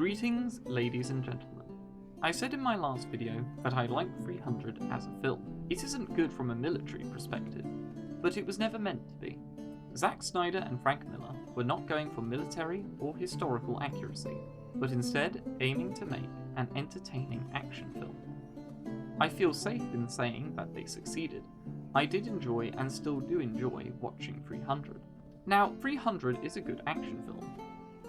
Greetings, ladies and gentlemen. I said in my last video that I like 300 as a film. It isn't good from a military perspective, but it was never meant to be. Zack Snyder and Frank Miller were not going for military or historical accuracy, but instead aiming to make an entertaining action film. I feel safe in saying that they succeeded. I did enjoy and still do enjoy watching 300. Now, 300 is a good action film,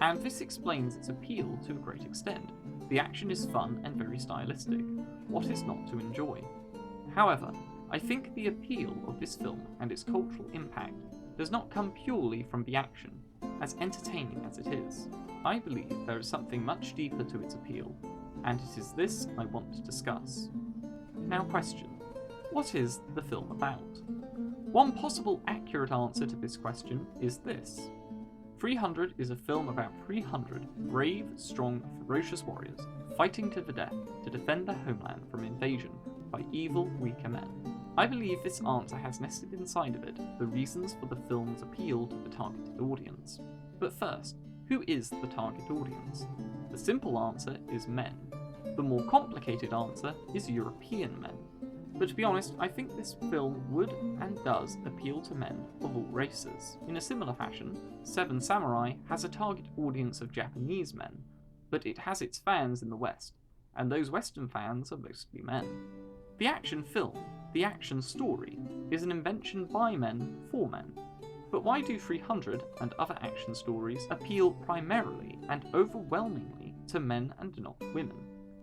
and this explains its appeal to a great extent. The action is fun and very stylistic. What is not to enjoy? However, I think the appeal of this film and its cultural impact does not come purely from the action, as entertaining as it is. I believe there is something much deeper to its appeal, and it is this I want to discuss. Now question, what is the film about? One possible accurate answer to this question is this. 300 is a film about 300 brave, strong, ferocious warriors fighting to the death to defend their homeland from invasion by evil, weaker men. I believe this answer has nested inside of it the reasons for the film's appeal to the targeted audience. But first, who is the target audience? The simple answer is men. The more complicated answer is European men. But to be honest, I think this film would and does appeal to men of all races. In a similar fashion, Seven Samurai has a target audience of Japanese men, but it has its fans in the West, and those Western fans are mostly men. The action film, the action story, is an invention by men for men. But why do 300 and other action stories appeal primarily and overwhelmingly to men and not women?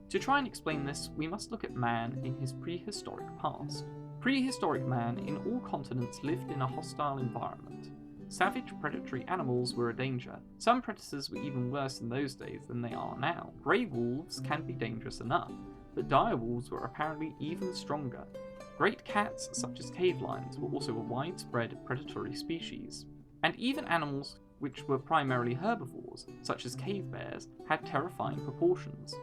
To try and explain this, we must look at man in his prehistoric past. Prehistoric man in all continents lived in a hostile environment. Savage predatory animals were a danger. Some predators were even worse in those days than they are now. Grey wolves can be dangerous enough, but dire wolves were apparently even stronger. Great cats, such as cave lions, were also a widespread predatory species. And even animals which were primarily herbivores, such as cave bears, had terrifying proportions.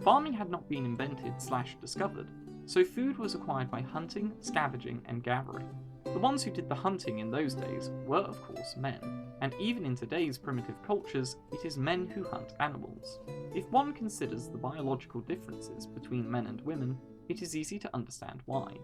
Farming had not been invented/discovered, so food was acquired by hunting, scavenging, and gathering. The ones who did the hunting in those days were of course men, and even in today's primitive cultures, it is men who hunt animals. If one considers the biological differences between men and women, it is easy to understand why.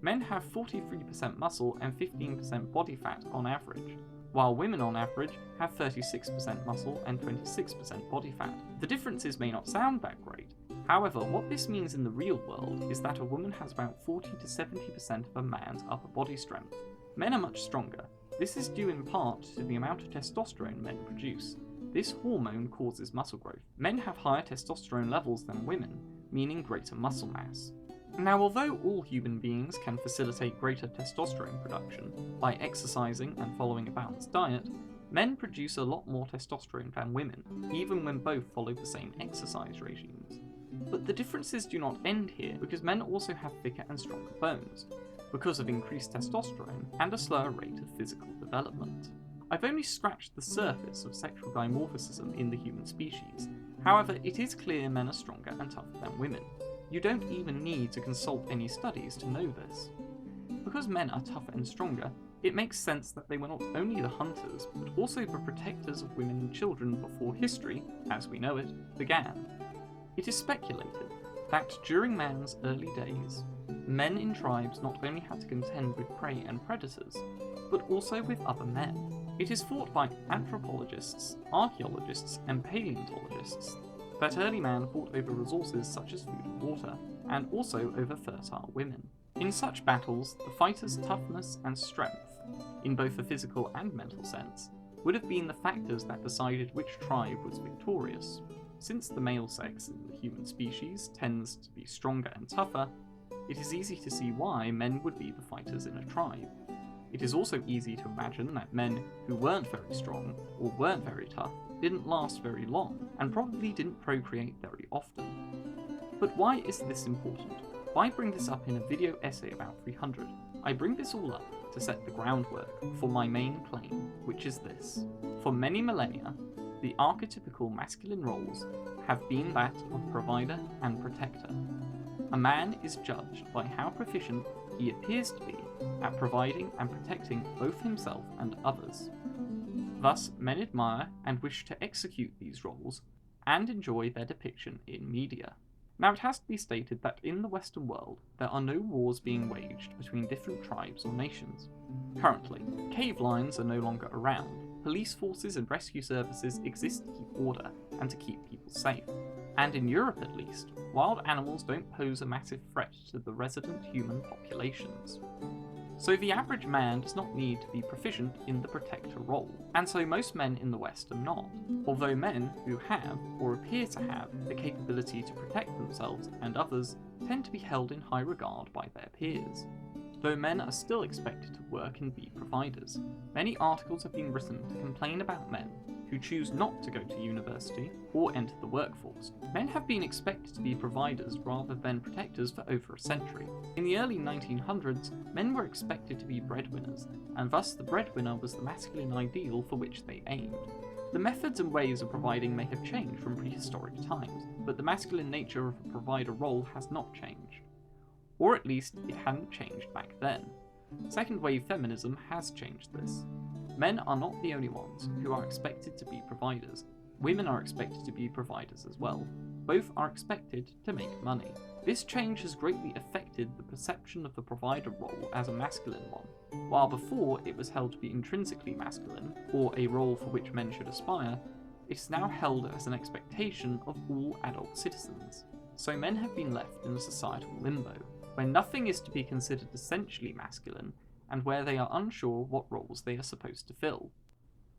Men have 43% muscle and 15% body fat on average, while women on average have 36% muscle and 26% body fat. The differences may not sound that great. However, what this means in the real world is that a woman has about 40 to 70% of a man's upper body strength. Men are much stronger. This is due in part to the amount of testosterone men produce. This hormone causes muscle growth. Men have higher testosterone levels than women, meaning greater muscle mass. Now, although all human beings can facilitate greater testosterone production by exercising and following a balanced diet, men produce a lot more testosterone than women, even when both follow the same exercise regimes. But the differences do not end here, because men also have thicker and stronger bones, because of increased testosterone and a slower rate of physical development. I've only scratched the surface of sexual dimorphism in the human species. However, it is clear men are stronger and tougher than women. You don't even need to consult any studies to know this. Because men are tougher and stronger, it makes sense that they were not only the hunters, but also the protectors of women and children before history, as we know it, began. It is speculated that during man's early days, men in tribes not only had to contend with prey and predators, but also with other men. It is thought by anthropologists, archaeologists, and paleontologists that early man fought over resources such as food and water, and also over fertile women. In such battles, the fighter's toughness and strength, in both a physical and mental sense, would have been the factors that decided which tribe was victorious. Since the male sex in the human species tends to be stronger and tougher, it is easy to see why men would be the fighters in a tribe. It is also easy to imagine that men who weren't very strong or weren't very tough didn't last very long, and probably didn't procreate very often. But why is this important? Why bring this up in a video essay about 300? I bring this all up to set the groundwork for my main claim, which is this. For many millennia, the archetypical masculine roles have been that of provider and protector. A man is judged by how proficient he appears to be at providing and protecting both himself and others. Thus, men admire and wish to execute these roles and enjoy their depiction in media. Now, it has to be stated that in the Western world, there are no wars being waged between different tribes or nations. Currently, cave lions are no longer around, police forces and rescue services exist to keep order and to keep people safe. And in Europe at least, wild animals don't pose a massive threat to the resident human populations. So the average man does not need to be proficient in the protector role, and so most men in the West are not, although men who have, or appear to have, the capability to protect themselves and others tend to be held in high regard by their peers. Though men are still expected to work and be providers, many articles have been written to complain about men who choose not to go to university or enter the workforce. Men have been expected to be providers rather than protectors for over a century. In the early 1900s, men were expected to be breadwinners, and thus the breadwinner was the masculine ideal for which they aimed. The methods and ways of providing may have changed from prehistoric times, but the masculine nature of a provider role has not changed. Or at least, it hadn't changed back then. Second wave feminism has changed this. Men are not the only ones who are expected to be providers. Women are expected to be providers as well. Both are expected to make money. This change has greatly affected the perception of the provider role as a masculine one. While before it was held to be intrinsically masculine, or a role for which men should aspire, it is now held as an expectation of all adult citizens. So men have been left in a societal limbo, where nothing is to be considered essentially masculine, and where they are unsure what roles they are supposed to fill.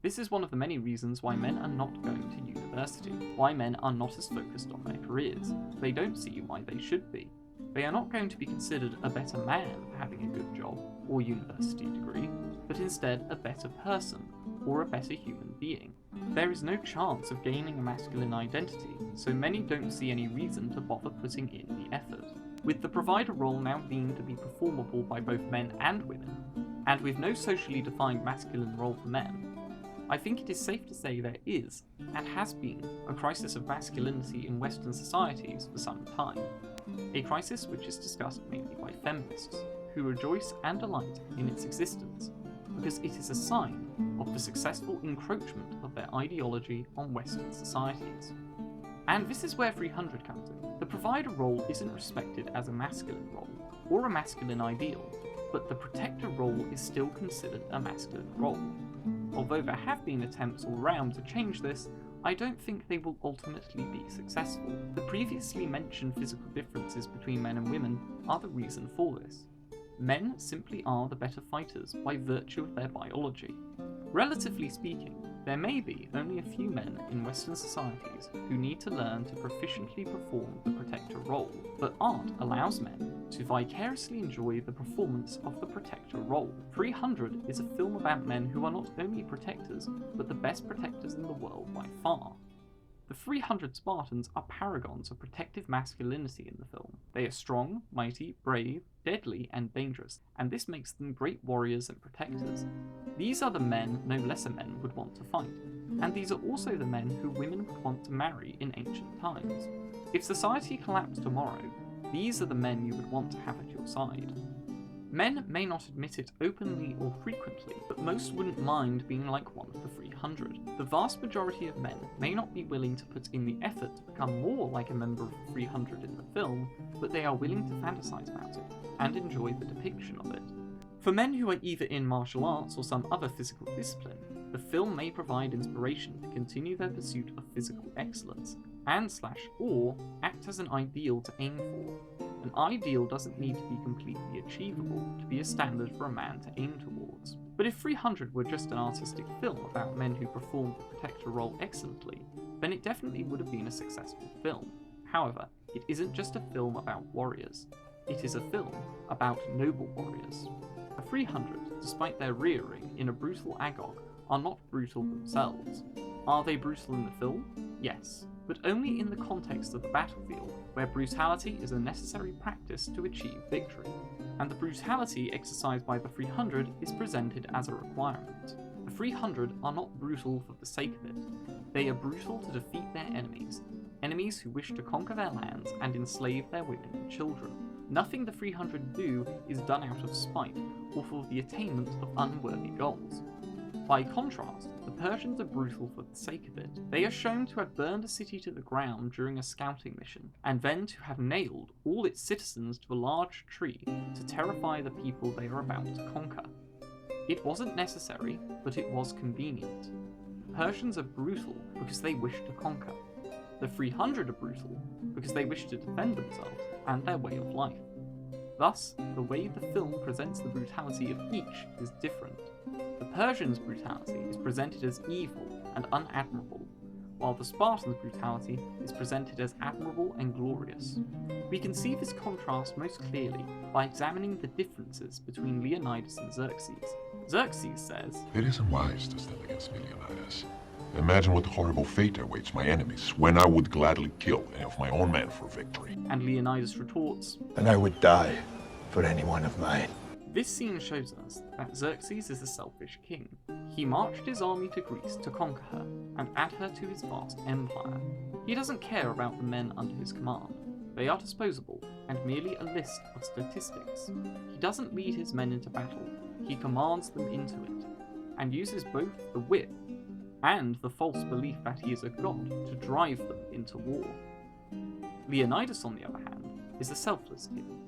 This is one of the many reasons why men are not going to university, why men are not as focused on their careers. They don't see why they should be. They are not going to be considered a better man for having a good job or university degree, but instead a better person, or a better human being. There is no chance of gaining a masculine identity, so many don't see any reason to bother putting in the effort. With the provider role now deemed to be performable by both men and women, and with no socially defined masculine role for men, I think it is safe to say there is, and has been, a crisis of masculinity in Western societies for some time. A crisis which is discussed mainly by feminists, who rejoice and delight in its existence, because it is a sign of the successful encroachment of their ideology on Western societies. And this is where 300 comes in. The provider role isn't respected as a masculine role, or a masculine ideal, but the protector role is still considered a masculine role. Although there have been attempts all round to change this, I don't think they will ultimately be successful. The previously mentioned physical differences between men and women are the reason for this. Men simply are the better fighters by virtue of their biology. Relatively speaking, there may be only a few men in Western societies who need to learn to proficiently perform the protector role, but art allows men to vicariously enjoy the performance of the protector role. 300 is a film about men who are not only protectors, but the best protectors in the world by far. The 300 Spartans are paragons of protective masculinity in the film. They are strong, mighty, brave, deadly, and dangerous, and this makes them great warriors and protectors. These are the men no lesser men would want to fight, and these are also the men who women would want to marry in ancient times. If society collapsed tomorrow, these are the men you would want to have at your side. Men may not admit it openly or frequently, but most wouldn't mind being like one of the 300. The vast majority of men may not be willing to put in the effort to become more like a member of the 300 in the film, but they are willing to fantasize about it, and enjoy the depiction of it. For men who are either in martial arts or some other physical discipline, the film may provide inspiration to continue their pursuit of physical excellence, and/or act as an ideal to aim for. An ideal doesn't need to be completely achievable to be a standard for a man to aim towards. But if 300 were just an artistic film about men who performed the protector role excellently, then it definitely would have been a successful film. However, it isn't just a film about warriors. It is a film about noble warriors. The 300, despite their rearing in a brutal agog, are not brutal themselves. Are they brutal in the film? Yes, but only in the context of the battlefield, where brutality is a necessary practice to achieve victory, and the brutality exercised by the 300 is presented as a requirement. The 300 are not brutal for the sake of it. They are brutal to defeat their enemies who wish to conquer their lands and enslave their women and children. Nothing the 300 do is done out of spite or for the attainment of unworthy goals. By contrast, the Persians are brutal for the sake of it. They are shown to have burned a city to the ground during a scouting mission, and then to have nailed all its citizens to a large tree to terrify the people they are about to conquer. It wasn't necessary, but it was convenient. The Persians are brutal because they wish to conquer. The 300 are brutal because they wish to defend themselves and their way of life. Thus, the way the film presents the brutality of each is different. The Persians' brutality is presented as evil and unadmirable, while the Spartans' brutality is presented as admirable and glorious. We can see this contrast most clearly by examining the differences between Leonidas and Xerxes. Xerxes says, "It isn't wise to stand against me, Leonidas. Imagine what horrible fate awaits my enemies when I would gladly kill any of my own men for victory." And Leonidas retorts, "And I would die for any one of mine." This scene shows us that Xerxes is a selfish king. He marched his army to Greece to conquer her and add her to his vast empire. He doesn't care about the men under his command. They are disposable and merely a list of statistics. He doesn't lead his men into battle, he commands them into it, and uses both the whip and the false belief that he is a god to drive them into war. Leonidas, on the other hand, is a selfless king.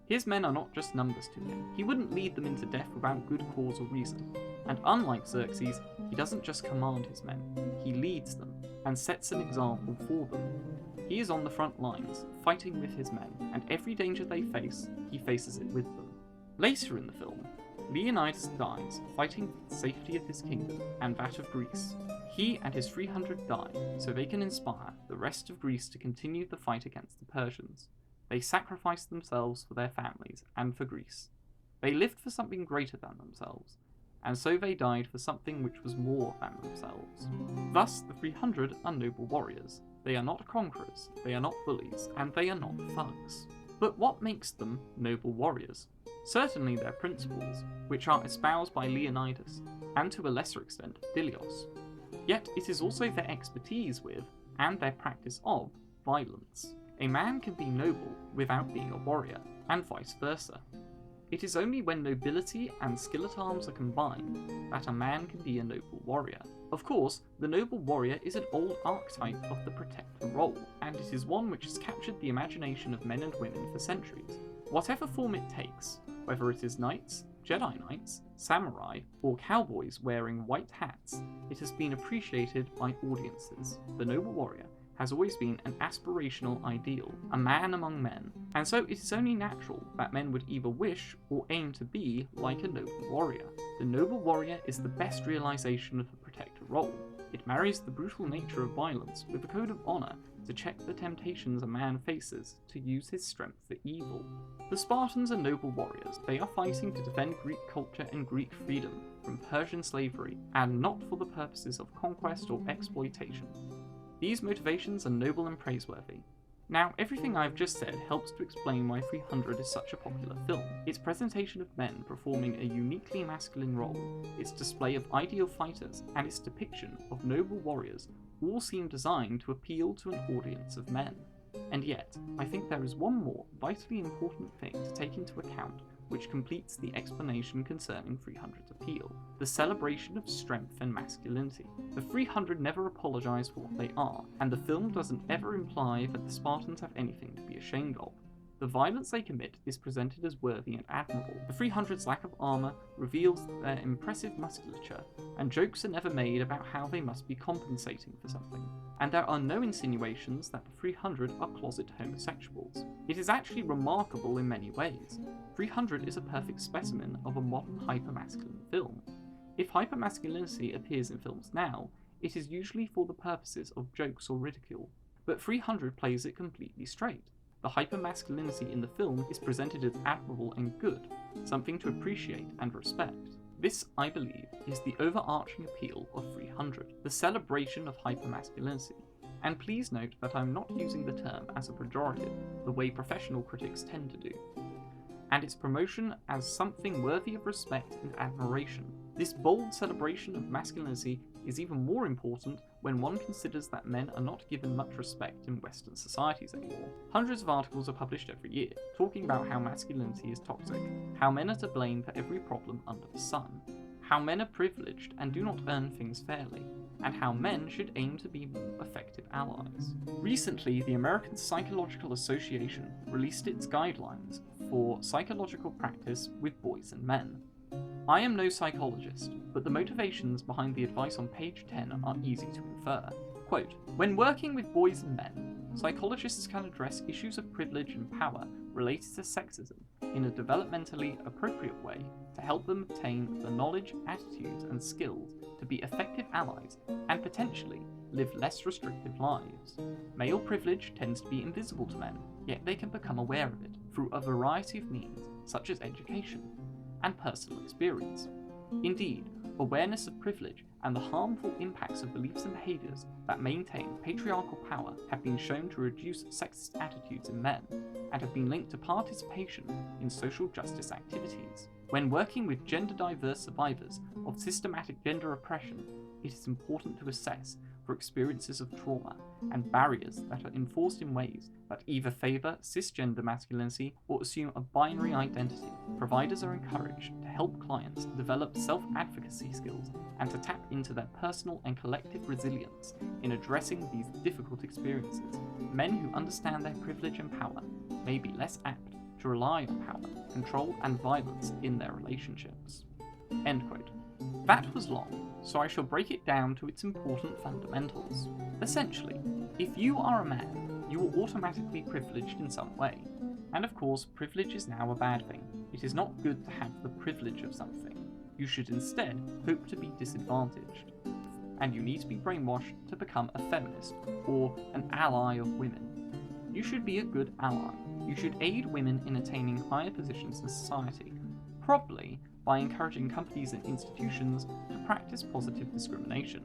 His men are not just numbers to him. He wouldn't lead them into death without good cause or reason. And unlike Xerxes, he doesn't just command his men, he leads them and sets an example for them. He is on the front lines, fighting with his men, and every danger they face, he faces it with them. Later in the film, Leonidas dies fighting for the safety of his kingdom and that of Greece. He and his 300 die so they can inspire the rest of Greece to continue the fight against the Persians. They sacrificed themselves for their families and for Greece. They lived for something greater than themselves, and so they died for something which was more than themselves. Thus, the 300 are noble warriors. They are not conquerors, they are not bullies, and they are not thugs. But what makes them noble warriors? Certainly their principles, which are espoused by Leonidas, and to a lesser extent, Dilios. Yet it is also their expertise with, and their practice of, violence. A man can be noble without being a warrior, and vice versa. It is only when nobility and skill at arms are combined that a man can be a noble warrior. Of course, the noble warrior is an old archetype of the protector role, and it is one which has captured the imagination of men and women for centuries. Whatever form it takes, whether it is knights, Jedi Knights, samurai, or cowboys wearing white hats, it has been appreciated by audiences. The noble warrior has always been an aspirational ideal, a man among men, and so it is only natural that men would either wish or aim to be like a noble warrior. The noble warrior is the best realization of the protector role. It marries the brutal nature of violence with a code of honor to check the temptations a man faces to use his strength for evil. The Spartans are noble warriors. They are fighting to defend Greek culture and Greek freedom from Persian slavery, and not for the purposes of conquest or exploitation. These motivations are noble and praiseworthy. Now, everything I've just said helps to explain why 300 is such a popular film. Its presentation of men performing a uniquely masculine role, its display of ideal fighters, and its depiction of noble warriors all seem designed to appeal to an audience of men. And yet, I think there is one more vitally important thing to take into account which completes the explanation concerning 300's appeal: the celebration of strength and masculinity. The 300 never apologise for what they are, and the film doesn't ever imply that the Spartans have anything to be ashamed of. The violence they commit is presented as worthy and admirable. The 300's lack of armour reveals their impressive musculature, and jokes are never made about how they must be compensating for something. And there are no insinuations that the 300 are closet homosexuals. It is actually remarkable in many ways. 300 is a perfect specimen of a modern hypermasculine film. If hypermasculinity appears in films now, it is usually for the purposes of jokes or ridicule, but 300 plays it completely straight. The hypermasculinity in the film is presented as admirable and good, something to appreciate and respect. This, I believe, is the overarching appeal of 300, the celebration of hypermasculinity. And please note that I'm not using the term as a pejorative, the way professional critics tend to do, and its promotion as something worthy of respect and admiration. This bold celebration of masculinity is even more important when one considers that men are not given much respect in Western societies anymore. Hundreds of articles are published every year, talking about how masculinity is toxic, how men are to blame for every problem under the sun, how men are privileged and do not earn things fairly, and how men should aim to be more effective allies. Recently, the American Psychological Association released its guidelines for psychological practice with boys and men. I am no psychologist, but the motivations behind the advice on page 10 are easy to infer. Quote, "When working with boys and men, psychologists can address issues of privilege and power related to sexism in a developmentally appropriate way to help them obtain the knowledge, attitudes, and skills to be effective allies and potentially live less restrictive lives. Male privilege tends to be invisible to men, yet they can become aware of it through a variety of means, such as education and personal experience. Indeed, awareness of privilege and the harmful impacts of beliefs and behaviours that maintain patriarchal power have been shown to reduce sexist attitudes in men, and have been linked to participation in social justice activities. When working with gender-diverse survivors of systematic gender oppression, it is important to assess for experiences of trauma and barriers that are enforced in ways that either favour cisgender masculinity or assume a binary identity. Providers are encouraged to help clients develop self-advocacy skills and to tap into their personal and collective resilience in addressing these difficult experiences. Men who understand their privilege and power may be less apt to rely on power, control, and violence in their relationships." End quote. That was long, so I shall break it down to its important fundamentals. Essentially, if you are a man, you are automatically privileged in some way. And of course, privilege is now a bad thing. It is not good to have the privilege of something. You should instead hope to be disadvantaged. And you need to be brainwashed to become a feminist, or an ally of women. You should be a good ally. You should aid women in attaining higher positions in society, probably by encouraging companies and institutions to practice positive discrimination,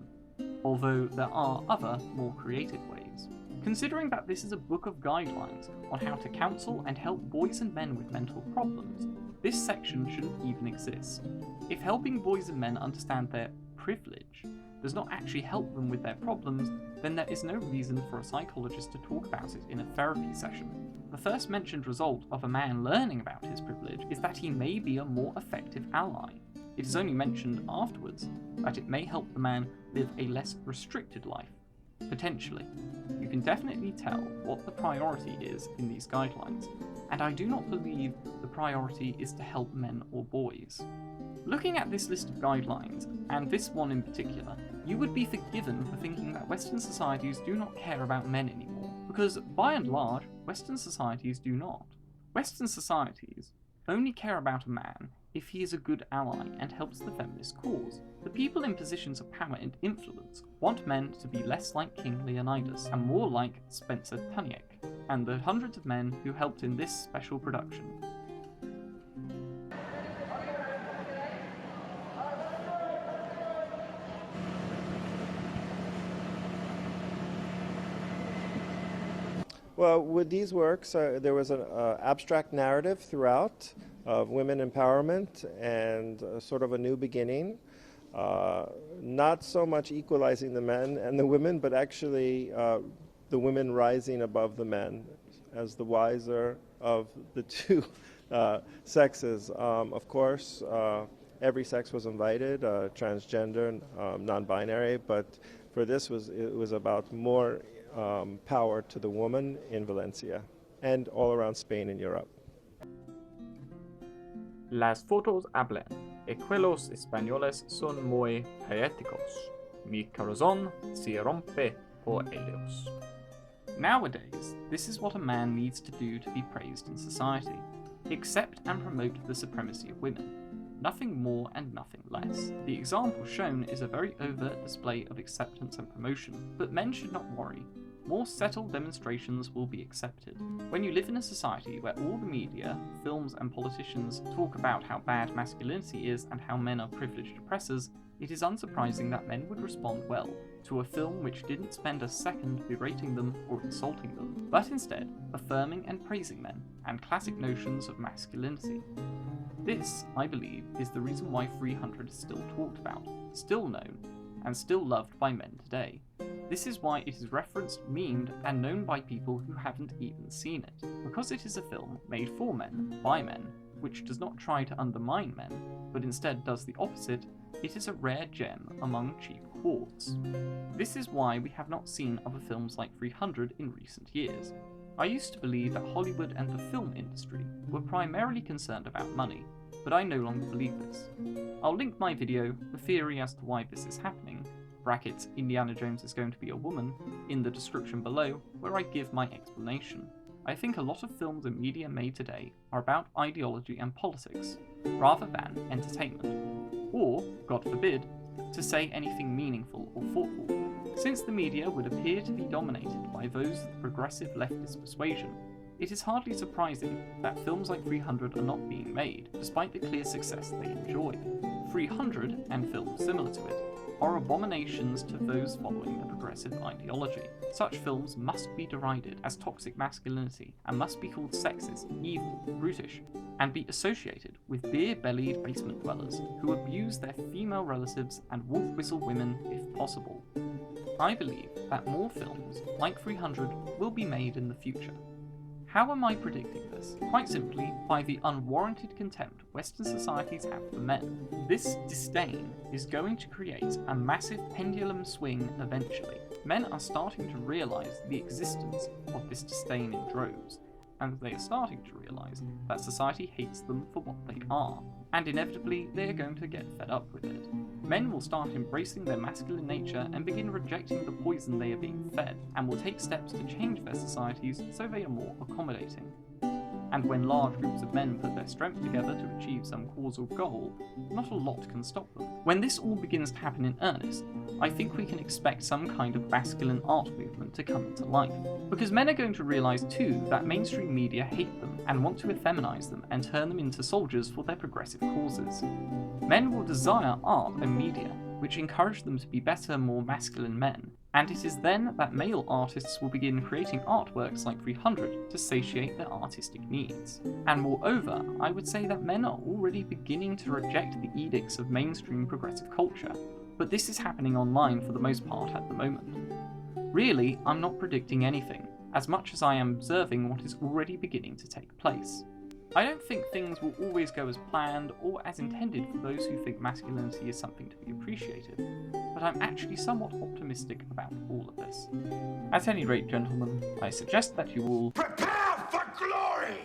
although there are other, more creative ways. Considering that this is a book of guidelines on how to counsel and help boys and men with mental problems, this section shouldn't even exist. If helping boys and men understand their privilege does not actually help them with their problems, then there is no reason for a psychologist to talk about it in a therapy session. The first mentioned result of a man learning about his privilege is that he may be a more effective ally. It is only mentioned afterwards that it may help the man live a less restricted life. Potentially. You can definitely tell what the priority is in these guidelines, and I do not believe the priority is to help men or boys. Looking at this list of guidelines, and this one in particular, you would be forgiven for thinking that Western societies do not care about men anymore, because by and large, Western societies do not. Western societies only care about a man if he is a good ally and helps the feminist cause. The people in positions of power and influence want men to be less like King Leonidas and more like Spencer Tunick, and the hundreds of men who helped in this special production. Well, with these works, there was an abstract narrative throughout of women empowerment and sort of a new beginning. Not so much equalizing the men and the women, but actually the women rising above the men as the wiser of the two sexes. Of course, every sex was invited, transgender, non-binary, but for this it was about more power to the woman in Valencia and all around Spain and Europe. Las fotos hablan, y quellos españoles son muy poéticos. Mi corazón se rompe por ellos. Nowadays, this is what a man needs to do to be praised in society. Accept and promote the supremacy of women. Nothing more and nothing less. The example shown is a very overt display of acceptance and promotion, but men should not worry. More settled demonstrations will be accepted. When you live in a society where all the media, films and politicians talk about how bad masculinity is and how men are privileged oppressors, it is unsurprising that men would respond well to a film which didn't spend a second berating them or insulting them, but instead affirming and praising men and classic notions of masculinity. This, I believe, is the reason why 300 is still talked about, still known, and still loved by men today. This is why it is referenced, memed, and known by people who haven't even seen it, because it is a film made for men, by men, which does not try to undermine men, but instead does the opposite it is a rare gem among cheap quartz. This is why we have not seen other films like 300 in recent years. I used to believe that Hollywood and the film industry were primarily concerned about money, but I no longer believe this. I'll link my video, The Theory as to Why This Is Happening, brackets Indiana Jones is going to be a woman, in the description below, where I give my explanation. I think a lot of films and media made today are about ideology and politics, rather than entertainment, or, God forbid, to say anything meaningful or thoughtful. Since the media would appear to be dominated by those of the progressive leftist persuasion, it is hardly surprising that films like 300 are not being made, despite the clear success they enjoy. 300, and films similar to it, are abominations to those following the progressive ideology. Such films must be derided as toxic masculinity and must be called sexist, evil, brutish, and be associated with beer-bellied basement dwellers who abuse their female relatives and wolf-whistle women if possible. I believe that more films like 300 will be made in the future. How am I predicting this? Quite simply, by the unwarranted contempt Western societies have for men. This disdain is going to create a massive pendulum swing eventually. Men are starting to realise the existence of this disdain in droves, and they are starting to realise that society hates them for what they are, and inevitably they are going to get fed up with it. Men will start embracing their masculine nature and begin rejecting the poison they are being fed, and will take steps to change their societies so they are more accommodating. And when large groups of men put their strength together to achieve some causal goal, not a lot can stop them. When this all begins to happen in earnest, I think we can expect some kind of masculine art movement to come into life. Because men are going to realise too that mainstream media hate them and want to effeminize them and turn them into soldiers for their progressive causes. Men will desire art and media, which encourage them to be better, more masculine men, and it is then that male artists will begin creating artworks like 300 to satiate their artistic needs. And moreover, I would say that men are already beginning to reject the edicts of mainstream progressive culture, but this is happening online for the most part at the moment. Really, I'm not predicting anything, as much as I am observing what is already beginning to take place. I don't think things will always go as planned or as intended for those who think masculinity is something to be appreciated, but I'm actually somewhat optimistic about all of this. At any rate, gentlemen, I suggest that you all Prepare for glory!